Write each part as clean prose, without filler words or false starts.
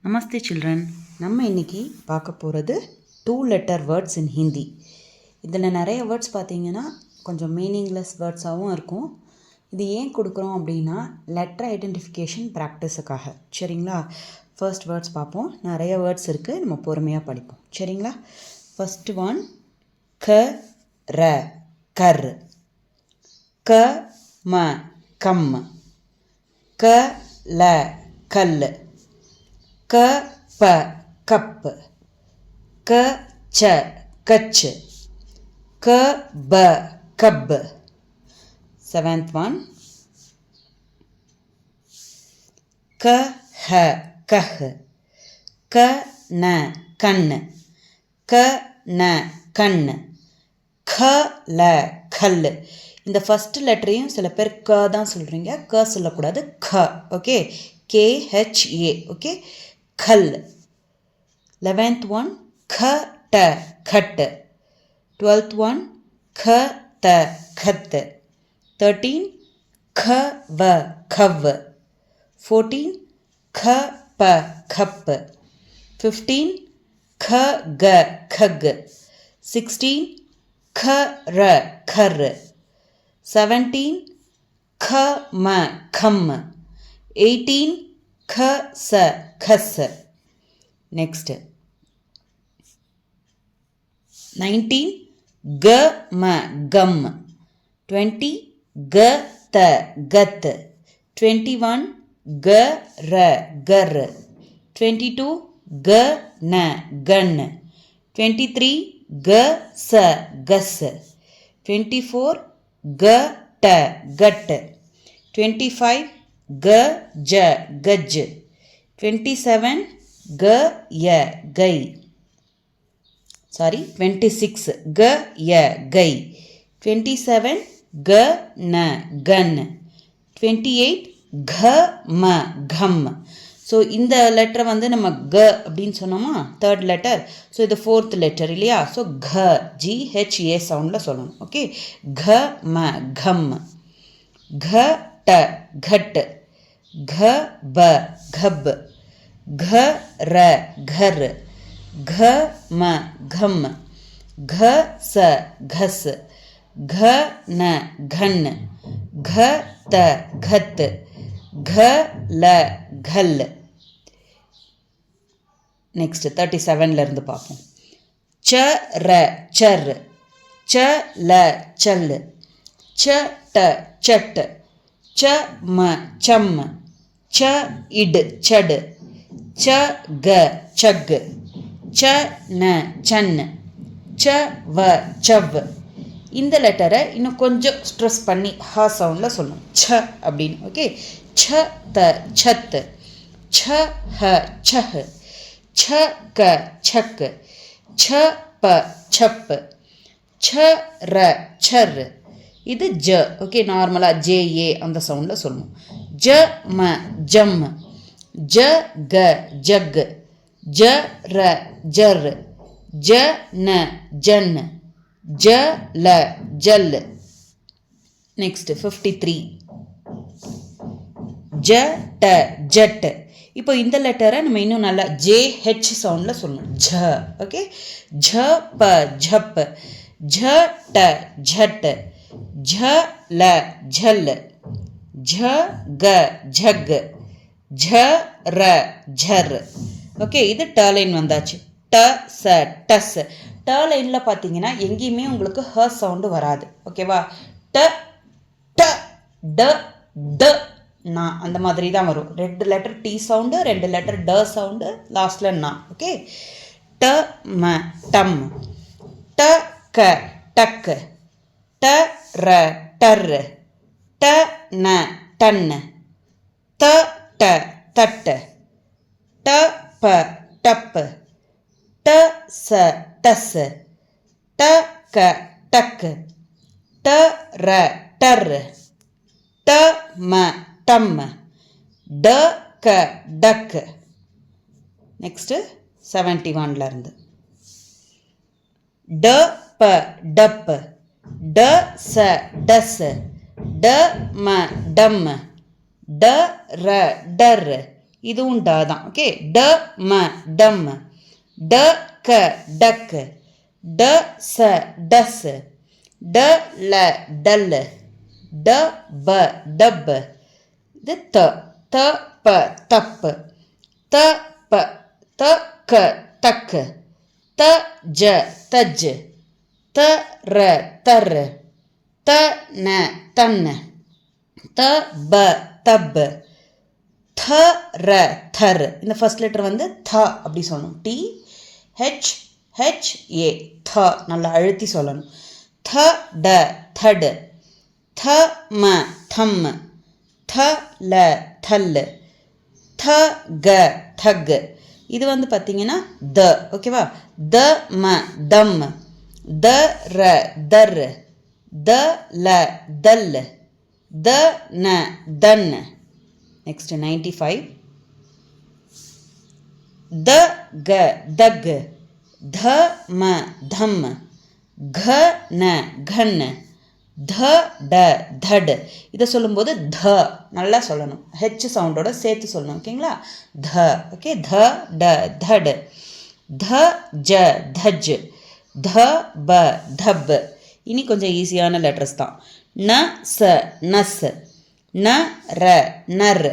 நமஸ்தே children. நம்ம இன்றைக்கி பார்க்க போகிறது 2 letter வேர்ட்ஸ் இன் ஹிந்தி. இதில் நிறைய வேர்ட்ஸ் பார்த்திங்கன்னா கொஞ்சம் மீனிங்லெஸ் வேர்ட்ஸாகவும் இருக்கும். இது ஏன் கொடுக்குறோம் அப்படின்னா லெட்டர் ஐடென்டிஃபிகேஷன் ப்ராக்டிஸுக்காக. சரிங்களா? ஃபர்ஸ்ட் வேர்ட்ஸ் பார்ப்போம். நிறைய வேர்ட்ஸ் இருக்குது, நம்ம பொறுமையாக படிப்போம். சரிங்களா? ஃபர்ஸ்ட் ஒன் க ர கர், க ம கம், க ல கல், க ப கப், க ச கச், க ப கப். செவன்த் ஒன் க ஹ கஹ், க ந கண், க ந கண், க ல கல். இந்த ஃபஸ்ட் லெட்டரையும் சில பேர் க தான் சொல்கிறீங்க, க சொல்லக்கூடாது, க. Okay, KHA. ஓகே, கல். 11th one க ட கட், 12th one க த கத், 13 க வ கவ், 14 க ப கப், 15 க க கக், 16 க ர கர், 17 க ம கம், 18 க ச கஸ். Next 19 க ம கம், 20 க த கத், 21 க ர கர், 22 க ந கன், 23 க ச கஸ், 24 க ட கட், 25 க ஜ கஜ், 27 க ய கை. 26 க ய கை, 27 க ந கன், 28 க ம கம். ஸோ இந்த லெட்டரை வந்து நம்ம க அப்படின்னு சொன்னோமா, தேர்ட் லெட்டர். ஸோ இது ஃபோர்த் லெட்டர் இல்லையா? ஸோ க GHA சவுண்டில் சொல்லணும். ஓகே, க ம கம், க ட கட், க ப கப், க ர கர், க ம கம், க ச கஸ், க ந கன், க த கத், க ல கல். நெக்ஸ்ட் 37ல இருந்து பார்ப்போம். ச ர சர், ச ல சல், ச ட சட், ச ம சம், ச இட் சடு, ச க சக், ச ந சன், ச வ சவ். இந்த லெட்டரை இன்னும் கொஞ்சம் ஸ்ட்ரெஸ் பண்ணி ஹ சவுண்டில் சொல்லணும், ச அப்படின்னு. ஓகே, ச த சத், ச ஹ சஹ், ச க சக், ச ப சப், ச ர சர். இது ஜ. ஓகே, நார்மலாக JA அந்த சவுண்டில் சொல்லணும். ஜ ம ஜம், ஜ க ஜக், ஜ ர ஜர், ஜ ந ஜன், ஜ ல ஜல். நெக்ஸ்ட் 53 ஜ ட ஜட். இப்போ இந்த லெட்டரை நம்ம இன்னும் நல்லா JH சவுண்டில் சொல்லணும், ஜ. ஓகே, ஜ ப ஜப், ஜ ட ஜட், ஜ ல ஜல், ஜ க ஜக், ஜ ர ஜர். ஓகே, இது ட லைன் வந்தாச்சு. ட ச டஸ். ட லைனில் பார்த்தீங்கன்னா எங்கேயுமே உங்களுக்கு ஹ சவுண்டு வராது. ஓகேவா? ட ட ட ட நா அந்த மாதிரி தான் வரும். 2 லெட்டர் டி சவுண்டு, 2 லெட்டர் ட சவுண்டு, லாஸ்டில் நா. ஓகே, ட ம டம், ட க டக், ட ர டர், ட ந டன், த ட தட், ட ப டப், ட ச டஸ், ட க டக், ட ர டர், ட ம டம், ட க டக். நெக்ஸ்ட்டு 71ல இருந்து ட ப டப், ட ச டஸ், ட ம டம், ட ர டர். இதுவும் ட தான். ஓகே, ட ம டம், ட க டக், ட ச டஸ், ட ல டல், ட ப டப், இது த, த ப தப், த ப த க தக், த ஜ தஜ், த ர தர், த ந தன், த ப தப், த ர தர். இந்த ஃபர்ஸ்ட் லெட்டர் வந்து த அப்படி சொல்லணும். டி ஹெச் ஹெச் ஏ, த நல்லா அழுத்தி சொல்லணும். த ட தட், த ம தம், த ல தல், த க தக். இது வந்து பார்த்தீங்கன்னா த. ஓகேவா, த ம தம், த ர தர், த ல தல், த ந தன். நெக்ஸ்ட் 95. த க தக், த ம தம், க ந கன், த ட தட். இதை சொல்லும்போது த நல்லா சொல்லணும், ஹெச் சவுண்டோட சேர்த்து சொல்லணும். ஓகேங்களா, த. ஓகே, த ட தட், த ஜ தஜ், த ப தப். இனி கொஞ்சம் ஈஸியான லெட்டர்ஸ் தான். ந ச நஸ், ந ர நர்,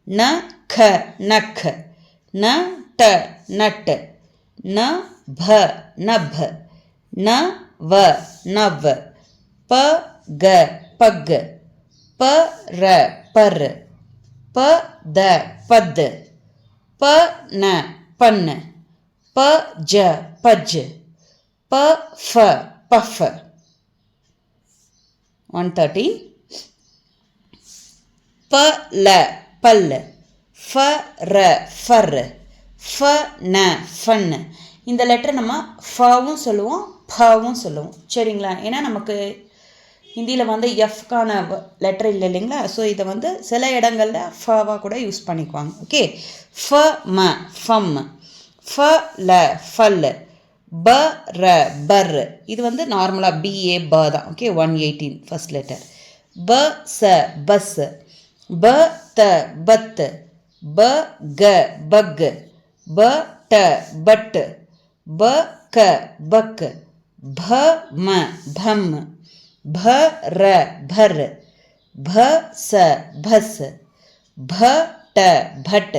ந க நக், ந ட நட், ந ப நப், ந வ நவ், ப க பக், ப ர பர், ப த பத், ப ந பன், ப ஜ பஜ், ப ஃப பஃப். 113. ப ல பல், ஃப ர ஃபர், ஃப ந ஃபன். இந்த லெட்டர் நம்ம ஃபவும் சொல்லுவோம் பவும் சொல்லுவோம். சரிங்களா, ஏன்னா நமக்கு ஹிந்தியில் வந்து எஃப்கான லெட்டர் இல்லை இல்லைங்களா, ஸோ இதை வந்து சில இடங்களில் ஃபவாக கூட யூஸ் பண்ணிக்குவாங்க. ஓகே, ஃப ம ஃபம், ஃப ல ஃபல், ப ர பர். இது வந்து நார்மலாக பிஏ ப தான். Okay, 118 first letter. ப ச பஸ், ப த பத், ப க பக், ப ட பட், ப க பக், ப ம பம், ப ர பர், ப ச பஸ், ப ட பட்.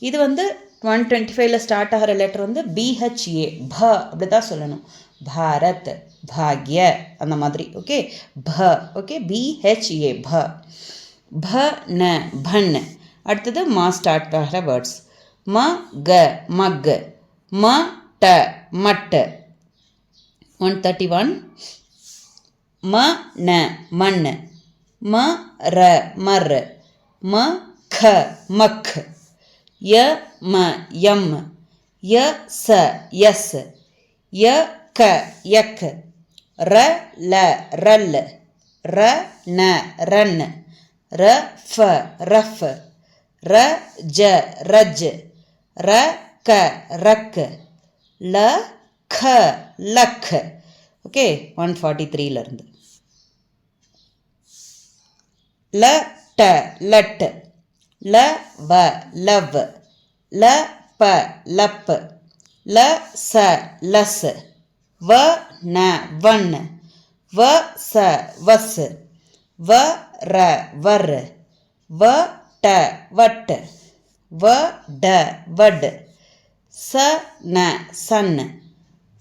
இது வந்து 125ல ஸ்டார்ட் ஆகிற லெட்டர் வந்து பிஹெச்ஏ, ப அப்படி தான் சொல்லணும். பாரத், பாக்ய அந்த மாதிரி. ஓகே, ப. ஓகே, பிஹெச்ஏ ப. ப ந பன். அடுத்தது மா ஸ்டார்ட் ஆகிற வேர்ட்ஸ். ம க மக், ம ட மட். 131. ம ந மண், ம ர மர், ம க மக், ய ம யம், ய ச யஸ், ய க யக், ர ல ரல், ர ந ரன், ர ஃப ரஃப், ர ஜ ரஜ், ர க ரக், ல க லக். ஓகே, 143ல இருந்து. ல ட லட், ல வ லவ், ல ப லப், ல ச லஸ், வ ந வன், வ ச வஸ், வ ர வர், வ ட வட், வ ட வட், ச ந சன்,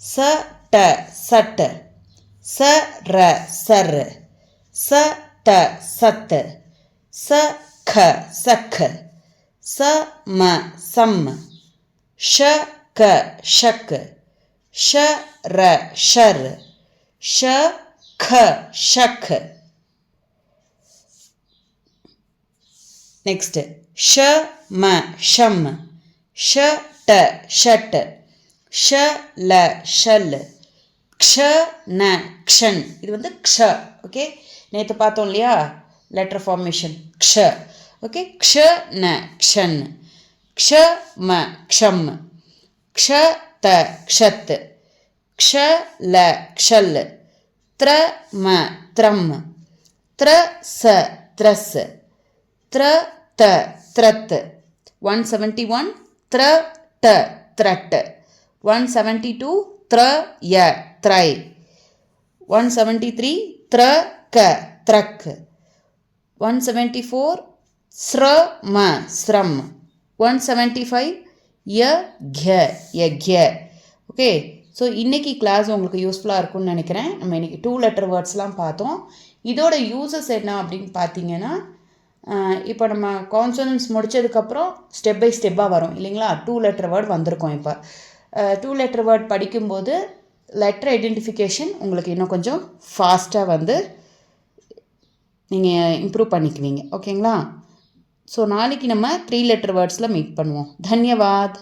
ச ட சட், ச ர சர், ச த சத், ச க சக், ச ம சம், ஷ க ஷக், ஷ ர ஷர், ஷ க ஷக். நெக்ஸ்ட், ஷ ம ஷம், ஷ ட ஷட், ஷ ல ஷல், க்ஷ ந க்ஷன். இது வந்து க்ஷ. ஓகே, நேற்று பார்த்தோம் இல்லையா லெட்டர் ஃபார்மேஷன், க்ஷ. ஓகே, க்ஷ ந க்ஷன், க்ஷ ம க்ஷம், க்ஷ த க்ஷத், க்ஷ ல க்ஷல், த்ர ம த்ரம், த்ர ச த்ரஸ், த்ர த த்ரத், 171 த்ர ட threat. 172 த்ர ய try. 173 த்ர க த்ரக். 174 ஸ்ரம ஸ்ரம். 175 ய க்ய யக்ய. ஓகே, ஸோ இன்றைக்கி கிளாஸ் உங்களுக்கு யூஸ்ஃபுல்லாக இருக்கும்னு நினைக்கிறேன். நம்ம இன்றைக்கி 2 லெட்டர் வேர்ட்ஸ்லாம் பார்த்தோம். இதோட யூசஸ் என்ன அப்படின்னு பார்த்தீங்கன்னா, இப்போ நம்ம கான்சனன்ஸ் முடித்ததுக்கப்புறம் ஸ்டெப் பை ஸ்டெப்பாக வரும் இல்லைங்களா. 2 லெட்டர் வேர்ட் வந்திருக்கோம். இப்போ 2 லெட்டர் வேர்ட் படிக்கும்போது லெட்டர் ஐடென்டிஃபிகேஷன் உங்களுக்கு இன்னும் கொஞ்சம் ஃபாஸ்ட்டாக வந்து நீங்கள் இம்ப்ரூவ் பண்ணிக்குவீங்க. ஓகேங்களா. ஸோ நாளைக்கு நம்ம 3 லெட்டர் வேர்ட்ஸில் மீட் பண்ணுவோம். தன்யவாத்.